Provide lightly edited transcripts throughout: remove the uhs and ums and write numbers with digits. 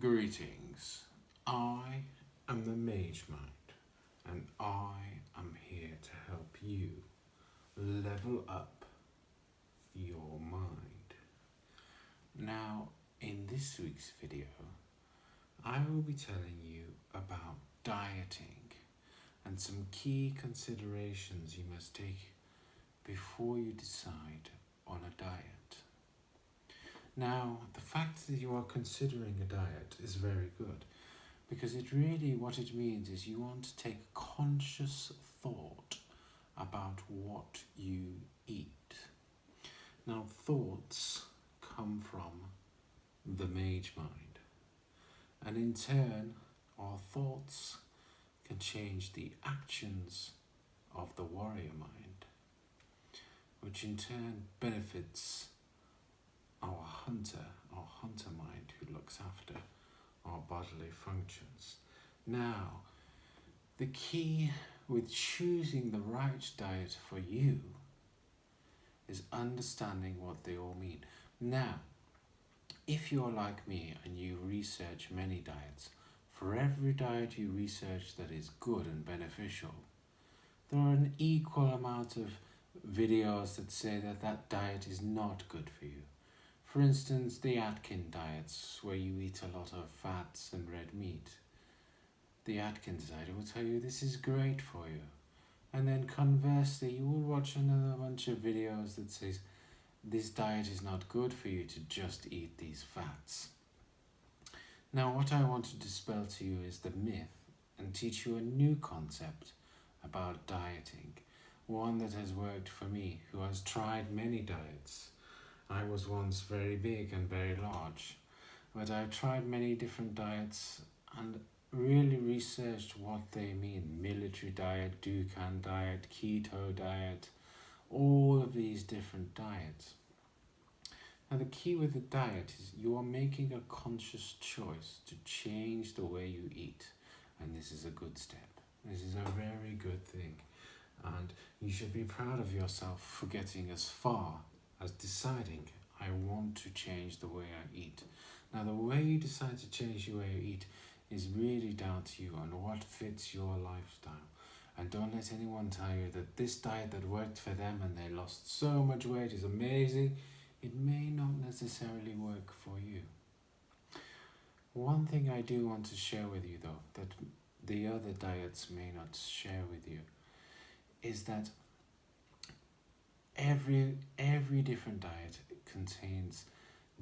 Greetings. I am the Mage Mind, and I am here to help you level up your mind. Now, in this week's video, I will be telling you about dieting and some key considerations you must take before you decide on a diet. Now, the fact that you are considering a diet is very good because what it means is you want to take conscious thought about what you eat. Now, thoughts come from the Mage Mind, and in turn, our thoughts can change the actions of the Warrior Mind, which in turn benefits our hunter mind, who looks after our bodily functions. Now, the key with choosing the right diet for you is understanding what they all mean. Now, if you're like me and you research many diets, for every diet you research that is good and beneficial, there are an equal amount of videos that say that diet is not good for you. For instance, the Atkins diets, where you eat a lot of fats and red meat. The Atkins diet will tell you this is great for you. And then conversely, you will watch another bunch of videos that says this diet is not good for you to just eat these fats. Now, what I want to dispel to you is the myth and teach you a new concept about dieting. One that has worked for me, who has tried many diets. I was once very big and very large, but I've tried many different diets and really researched what they mean. Military diet, Dukan diet, Keto diet, all of these different diets. Now the key with the diet is you are making a conscious choice to change the way you eat, and this is a good step. This is a very good thing, and you should be proud of yourself for getting as far as deciding, I want to change the way I eat. Now, the way you decide to change the way you eat is really down to you and what fits your lifestyle. And don't let anyone tell you that this diet that worked for them and they lost so much weight is amazing. It may not necessarily work for you. One thing I do want to share with you, though, that the other diets may not share with you, is that every different diet contains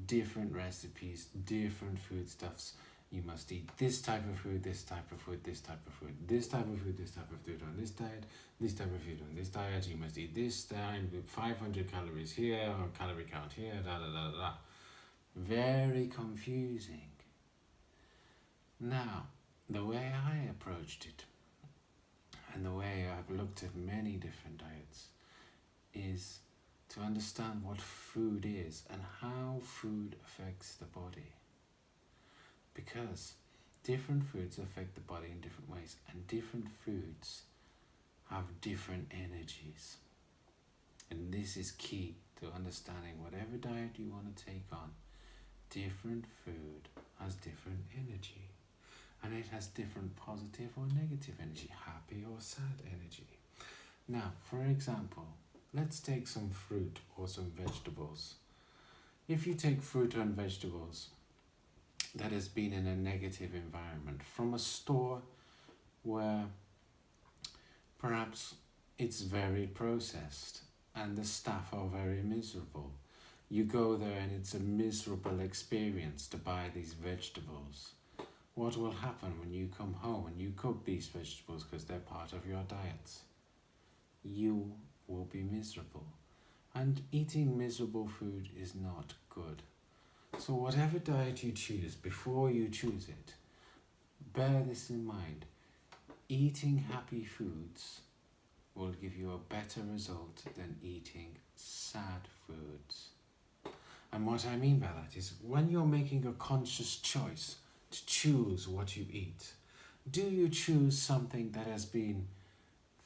different recipes, different foodstuffs. You must eat this type of food, this type of food, this type of food, this type of food, this type of food on this diet, this type of food on this diet. You must eat this time, 500 calories here, or calorie count here, da da da da. Very confusing. Now, the way I approached it, and the way I've looked at many different diets, is to understand what food is and how food affects the body. Because different foods affect the body in different ways, and different foods have different energies. And this is key to understanding whatever diet you want to take on. Different food has different energy, and it has different positive or negative energy, happy or sad energy. Now, for example, let's take some fruit or some vegetables. If you take fruit and vegetables that has been in a negative environment from a store where perhaps it's very processed and the staff are very miserable, you go there and it's a miserable experience to buy these vegetables. What will happen when you come home and you cook these vegetables because they're part of your diet? You will be miserable, and eating miserable food is not good. So whatever diet you choose, before you choose it, bear this in mind. Eating happy foods will give you a better result than eating sad foods. And what I mean by that is when you're making a conscious choice to choose what you eat, do you choose something that has been,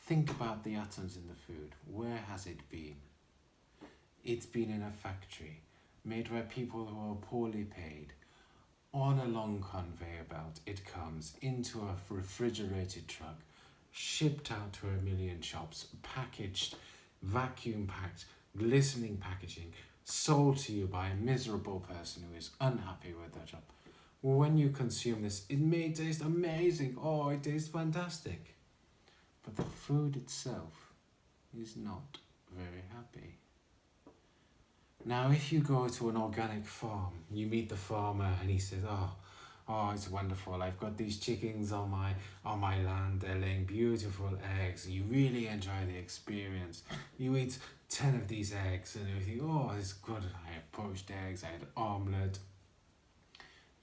think about the atoms in the food. Where has it been? It's been in a factory made by people who are poorly paid, on a long conveyor belt. It comes into a refrigerated truck, shipped out to a million shops, packaged, vacuum packed, glistening packaging, sold to you by a miserable person who is unhappy with their job. When you consume this, it may taste amazing. Oh, it tastes fantastic. But the food itself is not very happy. Now, if you go to an organic farm, you meet the farmer and he says, oh, it's wonderful. I've got these chickens on my land. They're laying beautiful eggs. You really enjoy the experience. You eat 10 of these eggs and you think, oh, it's good. I had poached eggs. I had omelette.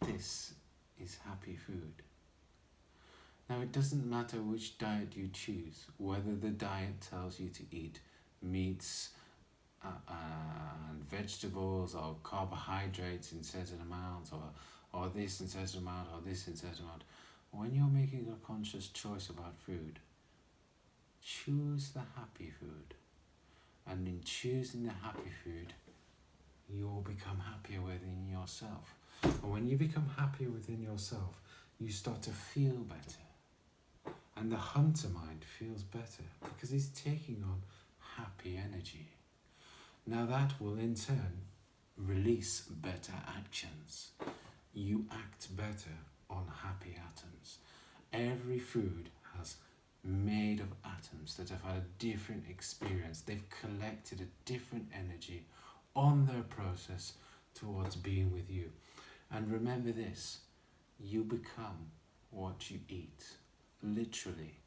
This is happy food. Now, it doesn't matter which diet you choose, whether the diet tells you to eat meats and vegetables or carbohydrates in certain amounts, or this in certain amount, or this in certain amount. When you're making a conscious choice about food, choose the happy food. And in choosing the happy food, you'll become happier within yourself. And when you become happier within yourself, you start to feel better. And the hunter mind feels better because he's taking on happy energy. Now that will in turn release better actions. You act better on happy atoms. Every food has made of atoms that have had a different experience. They've collected a different energy on their process towards being with you. And remember this, you become what you eat. Literally,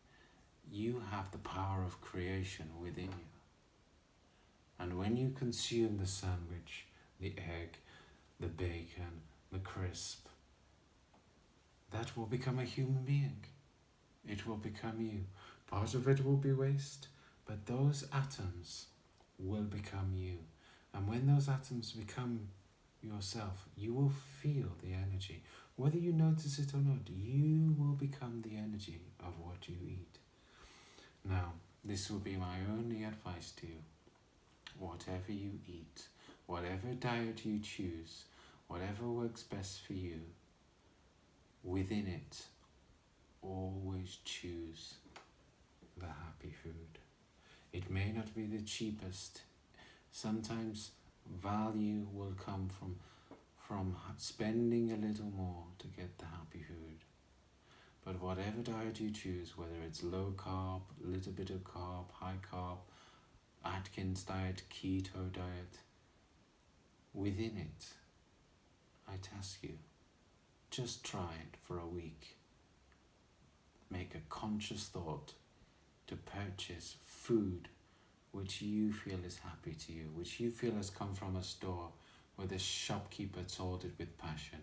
you have the power of creation within you. And when you consume the sandwich, the egg, the bacon, the crisp, that will become a human being. It will become you. Part of it will be waste, but those atoms will become you. And when those atoms become yourself, you will feel the energy. Whether you notice it or not, you will become the energy of what you eat. Now, this will be my only advice to you. Whatever you eat, whatever diet you choose, whatever works best for you, within it, always choose the happy food. It may not be the cheapest. Sometimes value will come from spending a little more to get the happy food. But whatever diet you choose, whether it's low carb, little bit of carb, high carb, Atkins diet, Keto diet, within it, I task you, just try it for a week. Make a conscious thought to purchase food which you feel is happy to you, which you feel has come from a store where the shopkeeper sold it with passion,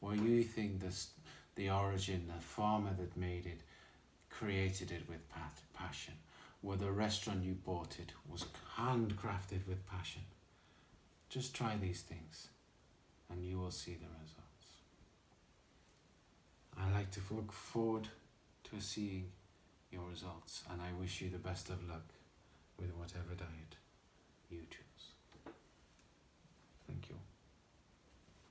where you think the origin, the farmer that made it, created it with passion, where the restaurant you bought it was handcrafted with passion. Just try these things and you will see the results. I like to look forward to seeing your results, and I wish you the best of luck with whatever diet you choose.